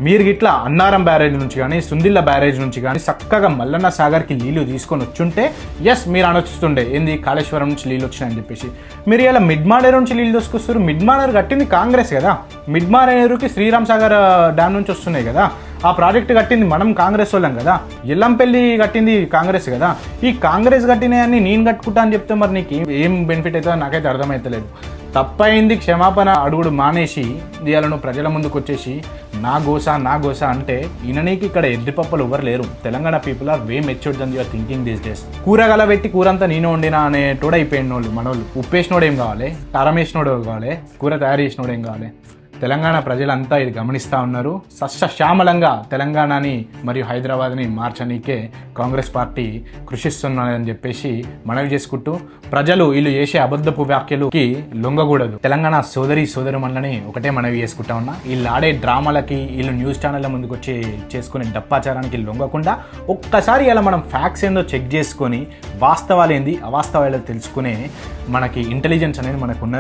మీరు గిట్లా అన్నారం బ్యారేజ్ నుంచి కానీ సుందిల్ల బ్యారేజ్ నుంచి కానీ చక్కగా మల్లన్న సాగర్కి నీళ్లు తీసుకొని వచ్చుంటే ఎస్ మీరు అనొస్తుండే ఏంది కాళేశ్వరం నుంచి నీళ్ళు వచ్చినాయని చెప్పేసి. మీరు ఇలా మిడ్మానేరు నుంచి నీళ్ళు తీసుకొస్తారు. మిడ్మానేరు కట్టింది కాంగ్రెస్ కదా. మిడ్మానేరుకి శ్రీరామ్ సాగర్ డ్యామ్ నుంచి వస్తున్నాయి కదా. ఆ ప్రాజెక్ట్ కట్టింది మనం కాంగ్రెస్ వాళ్ళం కదా. ఎల్లంపల్లి కట్టింది కాంగ్రెస్ కదా. ఈ కాంగ్రెస్ కట్టినవన్నీ నేను కట్టుకుంటా అని చెప్తే మరి నీకు ఏం బెనిఫిట్ అవుతుందో నాకైతే అర్థమవుతలేదు. తప్పైంది క్షమాపణ అడుగుడు మానేసి ఇవాళ ప్రజల ముందుకు వచ్చేసి నా గోస అంటే ఈయననీకి ఇక్కడ ఎద్దిపప్పలు ఎవరు లేరు. Telangana people are way matured then your thinking these days. కూరగాల పెట్టి కూరంతా నేను వండినా అనే తోడ అయిపోయిన వాళ్ళు మనోళ్ళు. ఉప్పేసినోడు ఏం కావాలి, కారం వేసినోడు కావాలి, కూర తయారు చేసినోడు ఏం కావాలి. తెలంగాణ ప్రజలంతా ఇది గమనిస్తూ ఉన్నారు. సస్యశ్యామలంగా తెలంగాణని మరియు హైదరాబాద్ని మార్చనీకే కాంగ్రెస్ పార్టీ కృషిస్తున్నదని చెప్పేసి మనవి చేసుకుంటూ ప్రజలు వీళ్ళు చేసే అబద్ధపు వ్యాఖ్యలకి లొంగకూడదు. తెలంగాణ సోదరుమణులని ఒకటే మనవి చేసుకుంటా ఉన్నా. వీళ్ళు ఆడే డ్రామాలకి వీళ్ళు న్యూస్ ఛానళ్ళ ముందుకు వచ్చి చేసుకునే డప్పాచారానికి లొంగకుండా ఒక్కసారి ఇలా మనం ఫ్యాక్ట్స్ ఏందో చెక్ చేసుకొని వాస్తవాలు ఏంది అవాస్తవాలు తెలుసుకునే మనకి ఇంటెలిజెన్స్ అనేది మనకు ఉన్నది.